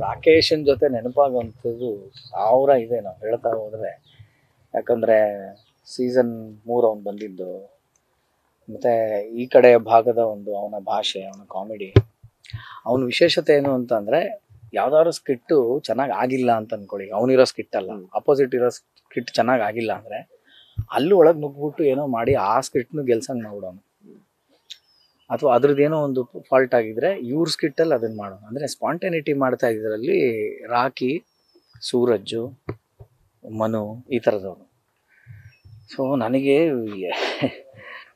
ರಾಕೇಶನ್ ಜೊತೆ ನೆನಪಾಗುವಂಥದ್ದು ಸಾವಿರ ಇದೆ ನಾವು ಹೇಳ್ತಾ ಹೋದರೆ. ಯಾಕಂದರೆ ಸೀಸನ್ 3 ಅವ್ನು ಬಂದಿದ್ದು, ಮತ್ತು ಈ ಕಡೆ ಭಾಗದ ಒಂದು ಅವನ ಭಾಷೆ, ಅವನ ಕಾಮಿಡಿ, ಅವನ ವಿಶೇಷತೆ ಏನು ಅಂತಂದರೆ ಯಾವ್ದಾದ್ರು ಸ್ಕಿಟ್ಟು ಚೆನ್ನಾಗಿ ಆಗಿಲ್ಲ ಅಂತ ಅಂದ್ಕೊಳ್ಳಿ, ಅವನಿರೋ ಸ್ಕಿಟ್ ಅಲ್ಲ, ಅಪೋಸಿಟ್ ಇರೋ ಸ್ಕಿಟ್ ಚೆನ್ನಾಗಿ ಆಗಿಲ್ಲ ಅಂದರೆ ಅಲ್ಲೂ ಒಳಗೆ ನುಗ್ಬಿಟ್ಟು ಏನೋ ಮಾಡಿ ಆ ಸ್ಕಿಟ್ನು ಗೆಲ್ಸಂಗೆ ಮಾಡ್ಬಿಡೋನು. ಅಥವಾ ಅದ್ರದ್ದೇನೋ ಒಂದು ಫಾಲ್ಟ್ ಆಗಿದ್ರೆ ಇವ್ರ ಸ್ಕಿಟ್ಟಲ್ಲಿ ಅದನ್ನು ಮಾಡೋನು. ಅಂದರೆ ಸ್ಪಾಂಟೇನಿಟಿ ಮಾಡ್ತಾ ಇದ್ರಲ್ಲಿ ರಾಕಿ, ಸೂರಜ್ಜು, ಮನು ಈ ಥರದವನು. ಸೊ ನನಗೆ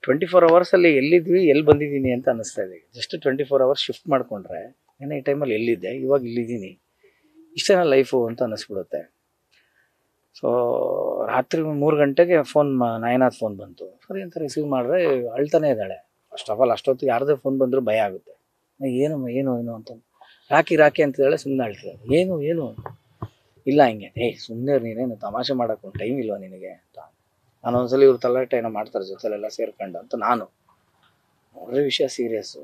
24 ಅವರ್ಸಲ್ಲಿ ಎಲ್ಲಿದ್ವಿ, ಎಲ್ಲಿ ಬಂದಿದ್ದೀನಿ ಅಂತ ಅನ್ನಿಸ್ತಾ ಇದೆ. ಜಸ್ಟ್ 24 ಅವರ್ಸ್ ಶಿಫ್ಟ್ ಮಾಡಿಕೊಂಡ್ರೆ ಏನೋ ಈ ಟೈಮಲ್ಲಿ ಎಲ್ಲಿದ್ದೆ, ಇವಾಗ ಇಲ್ಲಿದ್ದೀನಿ, ಇಷ್ಟೇನ ಲೈಫು ಅಂತ ಅನ್ನಿಸ್ಬಿಡುತ್ತೆ. ಸೊ ರಾತ್ರಿ 3 ಗಂಟೆಗೆ ಫೋನ್, ನಯನಾಥ್ ಫೋನ್ ಬಂತು. ಸರಿ ಅಂತ ರಿಸೀವ್ ಮಾಡಿದ್ರೆ ಅಳ್ತಾನೆ ಇದ್ದಾಳೆ. ಫಸ್ಟ್ ಆಫ್ ಆಲ್ ಅಷ್ಟೊತ್ತು ಯಾರದೇ ಫೋನ್ ಬಂದರೂ ಭಯ ಆಗುತ್ತೆ. ಏನು ಏನು ಏನು ಅಂತ ರಾಕಿ ಅಂತೇಳಿ ಸುಮ್ಮನೆ ಅಳ್ತಿದ್ದಾಳೆ. ಏನು ಇಲ್ಲ ಹಿಂಗೆ, ಸುಮ್ಮನೆ ನೀನೇನು ತಮಾಷೆ ಮಾಡೋಕ್ಕೆ ಒಂದು ಟೈಮ್ ಇಲ್ವ ನಿನಗೆ ಅಂತ. ನಾನು ಒಂದ್ಸಲ ಇವ್ರು ತಲಾಟೆ ಏನೋ ಮಾಡ್ತಾರೆ ಜೊತೆಲೆಲ್ಲ ಸೇರ್ಕೊಂಡು ಅಂತ ನಾನು ನೋಡ್ರೆ ವಿಷಯ ಸೀರಿಯಸ್ಸು.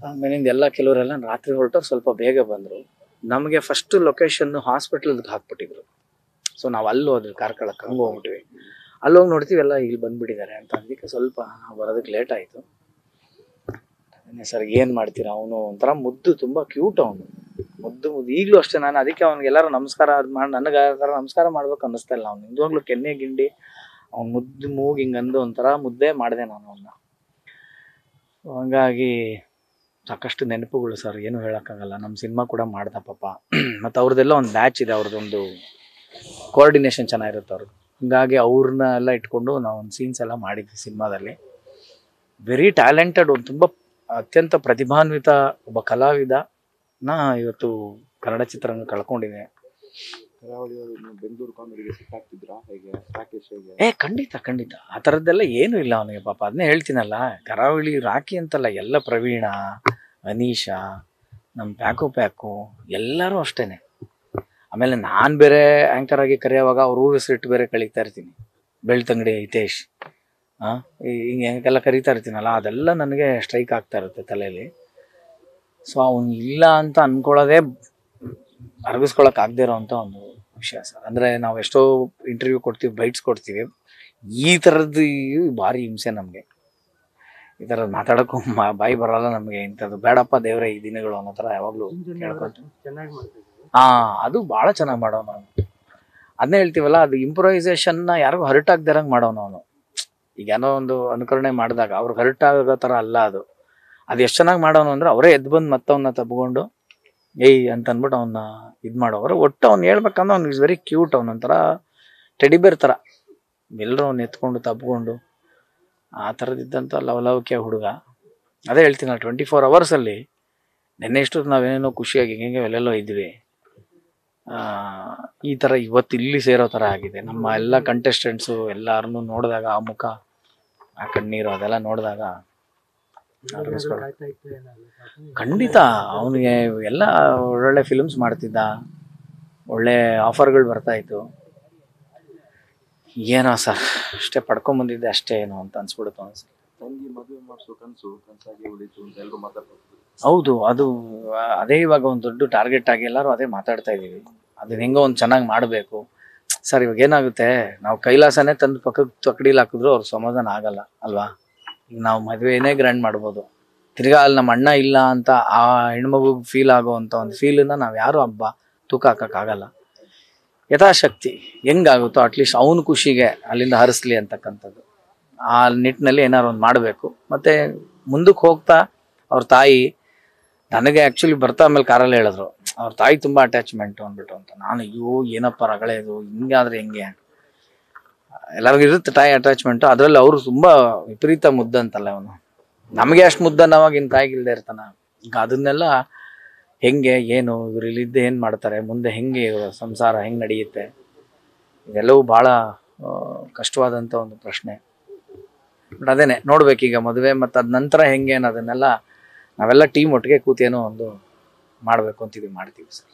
ಆಮೇಲಿಂದ ಎಲ್ಲ ಕೆಲವರೆಲ್ಲ ರಾತ್ರಿ ಹೊರಟವ್ರು ಸ್ವಲ್ಪ ಬೇಗ ಬಂದರು. ನಮಗೆ ಫಸ್ಟ್ ಲೊಕೇಶನ್ನು ಹಾಸ್ಪಿಟ್ಲಕ್ಕೆ ಹಾಕ್ಬಿಟ್ಟಿದ್ರು. ಸೊ ನಾವು ಅಲ್ಲಿ ಹೋದ್ವಿ, ಕಾರ್ಕಳಕ್ಕೆ ಹಂಗೆ ಹೋಗ್ಬಿಟ್ವಿ. ಅಲ್ಲೋಗಿ ನೋಡ್ತೀವಿ ಎಲ್ಲ ಇಲ್ಲಿ ಬಂದುಬಿಟ್ಟಿದ್ದಾರೆ ಅಂತ. ಅದಕ್ಕೆ ಸ್ವಲ್ಪ ಬರೋದಕ್ಕೆ ಲೇಟ್ ಆಯಿತು. ಸರ್ ಏನು ಮಾಡ್ತೀರಾ, ಅವನು ಒಂಥರ ಮುದ್ದು, ತುಂಬ ಕ್ಯೂಟ್ ಅವನು, ಮುದ್ದು ಈಗಲೂ ಅಷ್ಟೇ. ನಾನು ಅದಕ್ಕೆ ಅವ್ನಿಗೆ ಎಲ್ಲರೂ ನಮಸ್ಕಾರ ಮಾಡಿ, ನನಗೆ ಆ ಥರ ನಮಸ್ಕಾರ ಮಾಡ್ಬೇಕು ಅನ್ನಿಸ್ತಾ ಇಲ್ಲ. ಅವ್ನು ನಿಜವಾಗ್ಲೂ ಕೆನ್ನೆ ಗಿಂಡಿ ಅವ್ನು ಮುದ್ದು ಮೂಗಿ ಹಿಂಗಂದು ಒಂಥರ ಮುದ್ದೆ ಮಾಡಿದೆ ನಾನು ಅವನ್ನ. ಹಂಗಾಗಿ ಸಾಕಷ್ಟು ನೆನಪುಗಳು ಸರ್, ಏನೂ ಹೇಳೋಕ್ಕಾಗಲ್ಲ. ನಮ್ಮ ಸಿನಿಮಾ ಕೂಡ ಮಾಡ್ದ ಪಾಪ. ಮತ್ತು ಅವ್ರದ್ದೆಲ್ಲ ಒಂದು ಬ್ಯಾಚ್ ಇದೆ, ಅವ್ರದ್ದೊಂದು ಕೋಆರ್ಡಿನೇಷನ್ ಚೆನ್ನಾಗಿರುತ್ತೆ ಅವ್ರದ್ದು. ಹೀಗಾಗಿ ಅವ್ರನ್ನ ಎಲ್ಲ ಇಟ್ಕೊಂಡು ನಾವು ಒಂದು ಸೀನ್ಸ್ ಎಲ್ಲ ಮಾಡಿದ್ವಿ ಸಿನಿಮಾದಲ್ಲಿ. ವೆರಿ ಟ್ಯಾಲೆಂಟೆಡ್, ಒಂದು ತುಂಬ ಅತ್ಯಂತ ಪ್ರತಿಭಾನ್ವಿತ ಒಬ್ಬ ಕಲಾವಿದನ ಇವತ್ತು ಕನ್ನಡ ಚಿತ್ರರಂಗ ಕಳ್ಕೊಂಡಿದೆ. ಬೆಂಗಳೂರು ಕಾಮಿಡಿಗೆ ಸೆಟ್ ಆಗ್ತಿದ್ರಾ ಹೇಗೆ, ರಾಕೇಶ್ ಹೇಗೆ? ಖಂಡಿತ ಆ ಥರದ್ದೆಲ್ಲ ಏನೂ ಇಲ್ಲ ಅವನಿಗೆ ಪಾಪ. ಅದನ್ನೇ ಹೇಳ್ತೀನಲ್ಲ, ಕರಾವಳಿ ರಾಕಿ ಅಂತಲ್ಲ, ಎಲ್ಲ ಪ್ರವೀಣ, ಅನೀಶಾ, ನಮ್ಮ ಪ್ಯಾಕು ಎಲ್ಲರೂ ಅಷ್ಟೇ. ಆಮೇಲೆ ನಾನು ಬೇರೆ ಆ್ಯಂಕರ್ ಆಗಿ ಕರೆಯೋವಾಗ ಅವ್ರ ಊರು ಹೆಸರಿಟ್ಟು ಬೇರೆ ಕಳೀತಾ ಇರ್ತೀನಿ. ಬೆಳ್ತಂಗಡಿ ಹಿತೇಶ್, ಹಿಂಗೆಲ್ಲ ಕರೀತಾ ಇರ್ತೀನಲ್ಲ, ಅದೆಲ್ಲ ನನಗೆ ಸ್ಟ್ರೈಕ್ ಆಗ್ತಾ ಇರುತ್ತೆ ತಲೆಯಲ್ಲಿ. ಸೊ ಅವನು ಇಲ್ಲ ಅಂತ ಅಂದ್ಕೊಳ್ಳೋದೇ ಅರಗಿಸ್ಕೊಳಕ್ಕೆ ಆಗದೆ ಇರೋವಂಥ ಒಂದು ವಿಷಯ ಸರ್. ಅಂದರೆ ನಾವು ಎಷ್ಟೋ ಇಂಟರ್ವ್ಯೂ ಕೊಡ್ತೀವಿ, ಬೈಟ್ಸ್ ಕೊಡ್ತೀವಿ, ಈ ಥರದ್ದು ಭಾರಿ ಹಿಂಸೆ ನಮಗೆ. ಈ ಥರದ್ದು ಮಾತಾಡೋಕ್ಕೂ ಬಾಯಿ ಬರೋಲ್ಲ ನಮಗೆ. ಇಂಥದ್ದು ಬೇಡಪ್ಪ ದೇವರೇ ಈ ದಿನಗಳು ಅನ್ನೋ ಥರ ಯಾವಾಗಲೂ ಕೇಳ್ಕೊತೀವಿ. ಅದು ಭಾಳ ಚೆನ್ನಾಗಿ ಮಾಡೋನು ಅವನು. ಅದನ್ನೇ ಹೇಳ್ತೀವಲ್ಲ, ಅದು ಇಂಪ್ರೊವೈಸೇಷನ್ನ ಯಾರಿಗೂ ಹರ್ಟ್ ಆಗದಿರಂಗೆ ಮಾಡೋನು ಅವನು. ಈಗ ಏನೋ ಒಂದು ಅನುಕರಣೆ ಮಾಡಿದಾಗ ಅವ್ರಿಗೆ ಹರ್ಟ್ ಆಗೋ ಥರ ಅಲ್ಲ ಅದು. ಅದು ಎಷ್ಟು ಚೆನ್ನಾಗಿ ಮಾಡೋನು ಅಂದರೆ ಅವರೇ ಎದ್ದು ಬಂದು ಮತ್ತವನ್ನ ತಬ್ಕೊಂಡು ಅಂತ ಅಂದ್ಬಿಟ್ಟು ಅವನ್ನ ಇದು ಮಾಡೋರು. ಒಟ್ಟು ಅವ್ನು ಹೇಳ್ಬೇಕಂದ್ರೆ ಅವ್ನು ಇಸ್ ವೆರಿ ಕ್ಯೂಟ್. ಅವನೊಂಥರ ಟೆಡಿಬೇರ್ ಥರ, ಎಲ್ಲರೂ ಅವ್ನು ಎತ್ಕೊಂಡು ತಬ್ಕೊಂಡು ಆ ಥರದಿದ್ದಂಥ ಲವಲವಿಕೆ ಹುಡುಗ. ಅದೇ ಹೇಳ್ತೀನಲ್ಲ, 24 ಅವರ್ಸಲ್ಲಿ ನೆನ್ನೆ ಇಷ್ಟು ನಾವೇನೇನೋ ಖುಷಿಯಾಗಿ ಹಿಂಗೆ ಎಲ್ಲೆಲ್ಲೋ ಇದ್ವಿ, ಈ ಥರ ಇವತ್ತು ಇಲ್ಲಿ ಸೇರೋ ಥರ ಆಗಿದೆ. ನಮ್ಮ ಎಲ್ಲ ಕಂಟೆಸ್ಟೆಂಟ್ಸು ಎಲ್ಲರನ್ನೂ ನೋಡಿದಾಗ ಆ ಮುಖ, ಆ ಕಣ್ಣೀರು ಅದೆಲ್ಲ ನೋಡಿದಾಗ ಖಂಡಿತ ಅವನಿಗೆ ಎಲ್ಲ ಒಳ್ಳೊಳ್ಳೆ ಫಿಲ್ಮ್ಸ್ ಮಾಡ್ತಿದ್ದ, ಒಳ್ಳೆ ಆಫರ್ಗಳು ಬರ್ತಾಯಿತ್ತು. ಏನೋ ಸರ್ ಅಷ್ಟೇ ಪಡ್ಕೊಂಬಂದಿದ್ದೆ ಅಷ್ಟೇ ಏನೋ ಅಂತ ಅನ್ಸ್ಬಿಡುತ್ತೆ ಅನ್ಸುತ್ತೆ. ತಂಗಿ ಮದುವೆ ಮಾಡಿಸೋ ಕನಸಾಗಿ ಉಳಿತು ಅಂತ ಎಲ್ಲರೂ ಮಾತಾಡ್ತಾರೆ. ಹೌದು, ಅದು ಅದೇ ಇವಾಗ ಒಂದು ದೊಡ್ಡ ಟಾರ್ಗೆಟ್ ಆಗಿ ಎಲ್ಲರೂ ಅದೇ ಮಾತಾಡ್ತಾ ಇದ್ದೀವಿ. ಅದನ್ನ ಹೆಂಗೋ ಒಂದು ಚೆನ್ನಾಗಿ ಮಾಡಬೇಕು ಸರ್. ಇವಾಗ ಏನಾಗುತ್ತೆ, ನಾವು ಕೈಲಾಸನೇ ತಂದು ಪಕ್ಕಕ್ಕೆ ತಕಡೀಲಿ ಹಾಕಿದ್ರು ಅವ್ರ ಸಮಾಧಾನ ಆಗಲ್ಲ ಅಲ್ವಾ. ಈಗ ನಾವು ಮದುವೆನೇ ಗ್ರ್ಯಾಂಡ್ ಮಾಡ್ಬೋದು, ತಿರ್ಗಾ ಅಲ್ಲಿ ನಮ್ಮ ಅಣ್ಣ ಇಲ್ಲ ಅಂತ ಆ ಹೆಣ್ಮಗುಗೆ ಫೀಲ್ ಆಗೋವಂಥ ಒಂದು ಫೀಲನ್ನ ನಾವು ಯಾರು ಹಬ್ಬ ತೂಕ ಹಾಕೋಕ್ಕಾಗಲ್ಲ. ಯಥಾಶಕ್ತಿ ಹೆಂಗಾಗುತ್ತೋ ಅಟ್ಲೀಸ್ಟ್ ಅವನ ಖುಷಿಗೆ ಅಲ್ಲಿಂದ ಹರಿಸ್ಲಿ ಅಂತಕ್ಕಂಥದ್ದು, ಆ ನಿಟ್ಟಿನಲ್ಲಿ ಏನಾರು ಒಂದು ಮಾಡಬೇಕು. ಮತ್ತು ಮುಂದಕ್ಕೆ ಹೋಗ್ತಾ ಅವ್ರ ತಾಯಿ ನನಗೆ ಆ್ಯಕ್ಚುಲಿ ಬರ್ತಾ ಆಮೇಲೆ ಕಾರಲ್ಲಿ ಹೇಳಿದ್ರು, ಅವ್ರ ತಾಯಿ ತುಂಬ ಅಟ್ಯಾಚ್ಮೆಂಟು ಅಂದ್ಬಿಟ್ಟು ಅಂತ. ನಾನು ಅಯ್ಯೋ ಏನಪ್ಪ ರಗಳೆದು, ಹಿಂಗಾದ್ರೆ ಹೆಂಗೆ, ಎಲ್ಲರಿಗೂ ಇರುತ್ತೆ ತಾಯಿ ಅಟ್ಯಾಚ್ಮೆಂಟು, ಅದರಲ್ಲಿ ಅವರು ತುಂಬ ವಿಪರೀತ ಮುದ್ದಂತಲ್ಲ ಅವನು. ನಮಗೆ ಅಷ್ಟು ಮುದ್ದನ್ನವಾಗ ಇನ್ನು ತಾಯಿಗಿಲ್ದೇ ಇರ್ತಾನ. ಈಗ ಅದನ್ನೆಲ್ಲ ಹೆಂಗೆ ಏನು, ಇವ್ರು ಇಲ್ಲಿದ್ದೆ ಏನು ಮಾಡ್ತಾರೆ, ಮುಂದೆ ಹೆಂಗೆ ಸಂಸಾರ ಹೆಂಗೆ ನಡೆಯುತ್ತೆ, ಇದೆಲ್ಲವೂ ಭಾಳ ಕಷ್ಟವಾದಂಥ ಒಂದು ಪ್ರಶ್ನೆ. ಬಟ್ ಅದೇನೆ ನೋಡ್ಬೇಕೀಗ ಮದುವೆ ಮತ್ತು ಅದ ನಂತರ ಹೆಂಗೆ ಅನ್ನೋದನ್ನೆಲ್ಲ ನಾವೆಲ್ಲ ಟೀಮ್ ಒಟ್ಟಿಗೆ ಕೂತೇನೋ ಒಂದು ಮಾಡಬೇಕು ಅಂತಿದ್ದೀವಿ, ಮಾಡ್ತೀವಿ ಸರ್.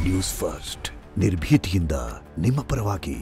ನ್ಯೂಸ್ ಫಸ್ಟ್, ನಿರ್ಭೀತಿಯಿಂದ ನಿಮ್ಮ ಪರವಾಗಿ.